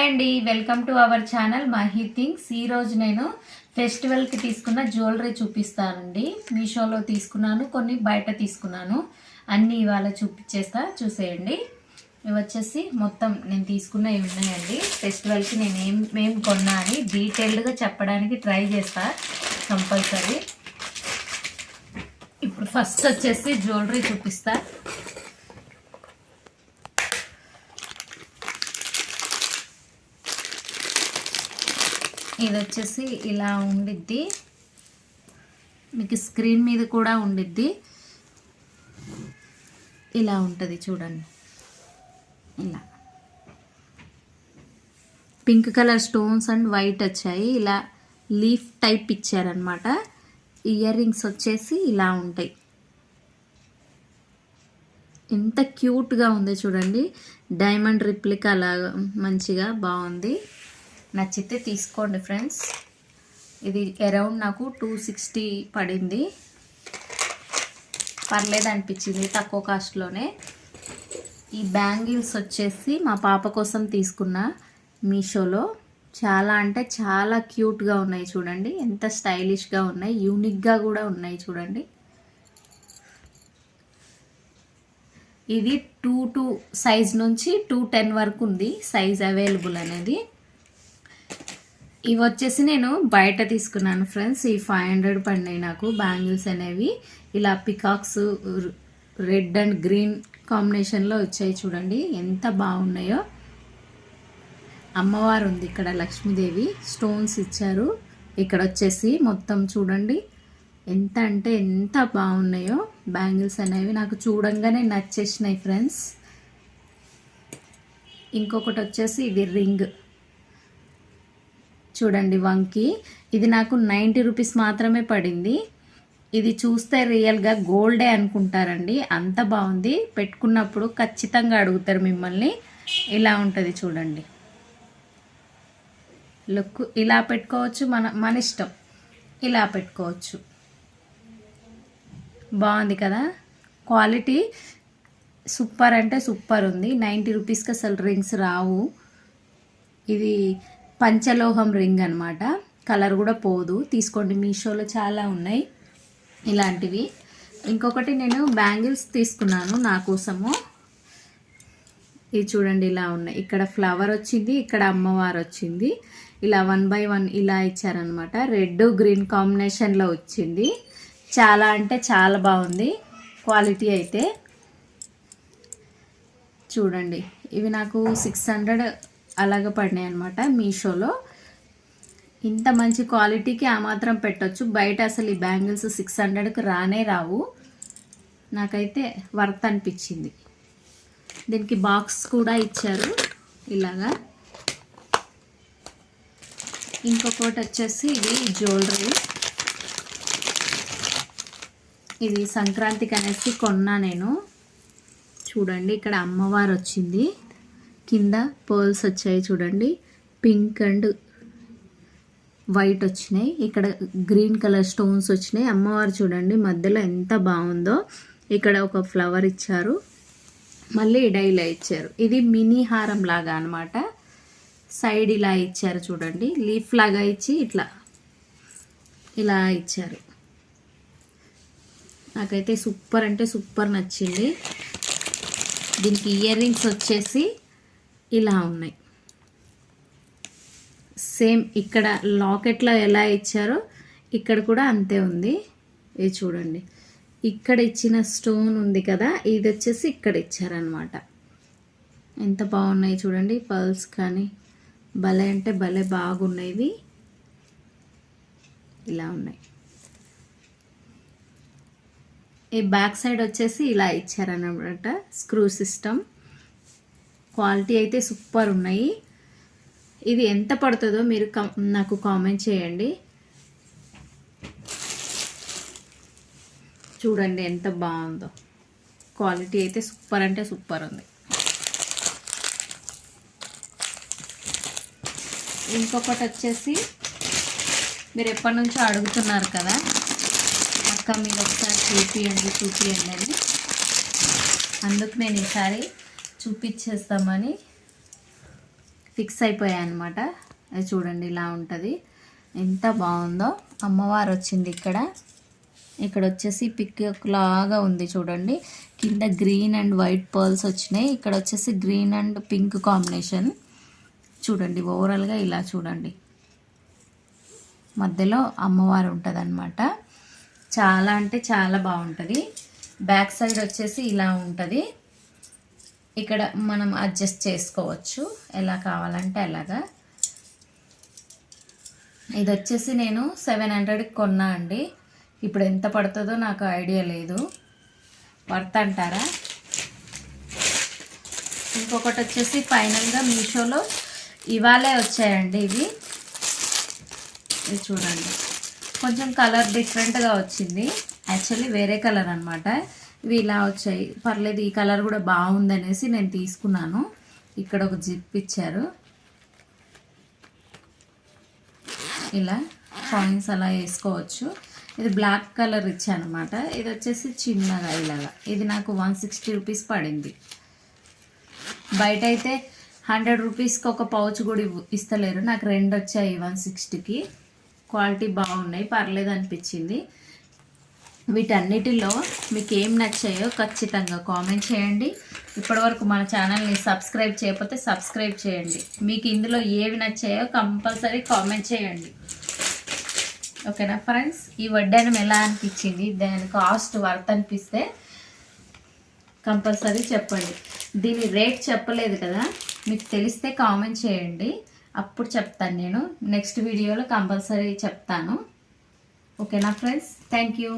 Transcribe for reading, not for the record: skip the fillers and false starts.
అండి, welcome to our channel Mahi things. ఈరోజు నేను ఫెస్టివల్కి తీసుకున్న జ్యువెలరీ చూపిస్తానండి. మీషోలో తీసుకున్నాను, కొన్ని బయట తీసుకున్నాను. అన్నీ ఇవాళ చూసేయండి. ఇవి వచ్చేసి మొత్తం నేను తీసుకున్నవి ఉన్నాయండి. ఫెస్టివల్కి నేను ఏం కొన్నా అని డీటెయిల్డ్గా చెప్పడానికి ట్రై చేస్తా కంపల్సరీ. ఇప్పుడు ఫస్ట్ వచ్చేసి జ్యువెలరీ చూపిస్తా. ఇది వచ్చేసి ఇలా ఉండిద్ది, మీకు స్క్రీన్ మీద కూడా ఉండిద్ది. ఇలా ఉంటుంది చూడండి. ఇలా pink colour stones and white వచ్చాయి. ఇలా లీఫ్ టైప్ ఇచ్చారనమాట. ఇయర్ రింగ్స్ వచ్చేసి ఇలా ఉంటాయి. ఎంత క్యూట్గా ఉందో చూడండి. డైమండ్ రిప్లికా లాగా మంచిగా బాగుంది. నచ్చితే తీసుకోండి ఫ్రెండ్స్. ఇది అరౌండ్ నాకు 260 పడింది. పర్లేదు అనిపించింది, తక్కువ కాస్ట్లోనే. ఈ బ్యాంగిల్స్ వచ్చేసి మా పాప కోసం తీసుకున్న మీషోలో. చాలా అంటే చాలా క్యూట్గా ఉన్నాయి చూడండి. ఎంత స్టైలిష్గా ఉన్నాయి, యూనిక్గా కూడా ఉన్నాయి చూడండి. ఇది 2 సైజ్ నుంచి 210 వరకు ఉంది సైజ్ అవైలబుల్ అనేది. ఇవి వచ్చేసి నేను బయట తీసుకున్నాను ఫ్రెండ్స్. ఈ 500 పడినాయి నాకు బ్యాంగిల్స్ అనేవి. ఇలా పికాక్స్ రెడ్ అండ్ గ్రీన్ కాంబినేషన్లో వచ్చాయి చూడండి, ఎంత బాగున్నాయో. అమ్మవారు ఉంది ఇక్కడ, లక్ష్మీదేవి. స్టోన్స్ ఇచ్చారు. ఇక్కడ వచ్చేసి మొత్తం చూడండి ఎంత అంటే ఎంత బాగున్నాయో బ్యాంగిల్స్ అనేవి. నాకు చూడంగానే నచ్చేసినాయి ఫ్రెండ్స్. ఇంకొకటి వచ్చేసి ఇది రింగ్ చూడండి, వంకి. ఇది నాకు 90 రూపీస్ మాత్రమే పడింది. ఇది చూస్తే రియల్గా గోల్డే అనుకుంటారండి, అంత బాగుంది. పెట్టుకున్నప్పుడు ఖచ్చితంగా అడుగుతారు మిమ్మల్ని. ఇలా ఉంటుంది చూడండి లుక్. ఇలా పెట్టుకోవచ్చు, మన ఇష్టం. ఇలా పెట్టుకోవచ్చు. బాగుంది కదా. క్వాలిటీ సూపర్ అంటే సూపర్ ఉంది. 90 రూపీస్కి అసలు రింగ్స్ రావు. ఇది పంచలోహం రింగ్ అనమాట. కలర్ కూడా పోదు. తీసుకోండి, మీషోలో చాలా ఉన్నాయి ఇలాంటివి. ఇంకొకటి నేను బ్యాంగిల్స్ తీసుకున్నాను నా కోసము. ఇది చూడండి ఇలా ఉన్నాయి. ఇక్కడ ఫ్లవర్ వచ్చింది, ఇక్కడ అమ్మవారు వచ్చింది. ఇలా 1 by 1 ఇలా ఇచ్చారనమాట. రెడ్ గ్రీన్ కాంబినేషన్లో వచ్చింది. చాలా అంటే చాలా బాగుంది క్వాలిటీ అయితే. చూడండి, ఇవి నాకు 600 అలాగ పడినాయి అనమాట మీషోలో. ఇంత మంచి క్వాలిటీకి ఆ మాత్రం పెట్టొచ్చు. బయట అసలు ఈ బ్యాంగిల్స్ 600కి రానే రావు. నాకైతే వర్త్ అనిపించింది. దీనికి బాక్స్ కూడా ఇచ్చారు ఇలాగా. ఇంకొకటి వచ్చేసి ఇది జ్యువెలరీ. ఇది సంక్రాంతికి అనేసి కొన్నా నేను. చూడండి, ఇక్కడ అమ్మవారు వచ్చింది. కింద పర్ల్స్ వచ్చాయి చూడండి, పింక్ అండ్ వైట్ వచ్చినాయి. ఇక్కడ గ్రీన్ కలర్ స్టోన్స్ వచ్చినాయి. అమ్మవారు చూడండి మధ్యలో ఎంత బాగుందో. ఇక్కడ ఒక ఫ్లవర్ ఇచ్చారు, మళ్ళీ ఇలా ఇచ్చారు. ఇది మినీ హారం లాగా అనమాట. సైడ్ ఇలా ఇచ్చారు చూడండి, లీఫ్ లాగా ఇచ్చి ఇలా ఇచ్చారు. నాకైతే సూపర్ అంటే సూపర్ నచ్చింది. దీనికి ఇయర్ రింగ్స్ వచ్చేసి ఇలా ఉన్నాయి. సేమ్ ఇక్కడ లాకెట్లో ఎలా ఇచ్చారో ఇక్కడ కూడా అంతే ఉంది. ఇది చూడండి, ఇక్కడ ఇచ్చిన స్టోన్ ఉంది కదా, ఇది వచ్చేసి ఇక్కడ ఇచ్చారనమాట. ఎంత బాగున్నాయి చూడండి. పర్ల్స్ కానీ భలే అంటే భలే బాగున్నాయి. ఇలా ఉన్నాయి. ఈ బ్యాక్ సైడ్ వచ్చేసి ఇలా ఇచ్చారనమాట, స్క్రూ సిస్టమ్. క్వాలిటీ అయితే సూపర్ ఉన్నాయి. ఇది ఎంత పడుతుందో మీరు నాకు కామెంట్ చేయండి. చూడండి ఎంత బాగుందో. క్వాలిటీ అయితే సూపర్ అంటే సూపర్ ఉంది. ఇంకొకటి వచ్చేసి మీరు ఎప్పటి నుంచో అడుగుతున్నారు కదా, అక్క మీరు ఒకసారి చూపియండి అని. అందుకు నేను ఈసారి చూపించేస్తామని ఫిక్స్ అయిపోయాయి అనమాట. అది చూడండి ఇలా ఉంటుంది, ఎంత బాగుందో. అమ్మవారు వచ్చింది ఇక్కడ. ఇక్కడ వచ్చేసి పిక్ లాగా ఉంది చూడండి, కింద గ్రీన్ అండ్ వైట్ పర్ల్స్ వచ్చినాయి, ఇక్కడ వచ్చేసి గ్రీన్ అండ్ పింక్ కాంబినేషన్. చూడండి ఓవరాల్గా ఇలా చూడండి, మధ్యలో అమ్మవారు ఉంటుంది అనమాట. చాలా అంటే చాలా బాగుంటుంది. బ్యాక్ సైడ్ వచ్చేసి ఇలా ఉంటుంది. ఇక్కడ మనం అడ్జస్ట్ చేసుకోవచ్చు ఎలా కావాలంటే అలాగా. ఇది వచ్చేసి నేను 700కి కొన్నా అండి. ఇప్పుడు ఎంత పడుతుందో నాకు ఐడియా లేదు. వర్త్ అంటారా? ఇంకొకటి వచ్చేసి ఫైనల్గా మీషోలో ఇవాళే వచ్చాయండి ఇవి. ఇది చూడండి, కొంచెం కలర్ డిఫరెంట్గా వచ్చింది. యాక్చువల్లీ వేరే కలర్ అనమాట. ఇవి ఇలా వచ్చాయి, పర్లేదు ఈ కలర్ కూడా బాగుందనేసి నేను తీసుకున్నాను. ఇక్కడ ఒక జిప్ ఇచ్చారు, ఇలా కాయిన్స్ అలా వేసుకోవచ్చు. ఇది బ్లాక్ కలర్ ఇచ్చానమాట. ఇది వచ్చేసి చిన్నగా ఇలాగా. ఇది నాకు 160 రూపీస్ పడింది. బయట అయితే 100 రూపీస్కి ఒక పౌచ్ కూడా ఇస్తలేరు. నాకు 2 వచ్చాయి 160కి. క్వాలిటీ బాగున్నాయి, పర్లేదు అనిపించింది. వీటన్నిటిలో మీకు ఏం నచ్చాయో ఖచ్చితంగా కామెంట్ చేయండి. ఇప్పటివరకు మన ఛానల్ని సబ్స్క్రైబ్ చేయకపోతే సబ్స్క్రైబ్ చేయండి. మీకు ఇందులో ఏవి నచ్చాయో కంపల్సరీ కామెంట్ చేయండి. ఓకేనా ఫ్రెండ్స్? ఈ వడ్డానం ఎలా అనిపించింది, దాని కాస్ట్ వర్త్ అనిపిస్తే కంపల్సరీ చెప్పండి. దీని రేట్ చెప్పలేదు కదా, మీకు తెలిస్తే కామెంట్ చేయండి, అప్పుడు చెప్తాను. నేను నెక్స్ట్ వీడియోలో కంపల్సరీ చెప్తాను. ఓకేనా ఫ్రెండ్స్? Thank you.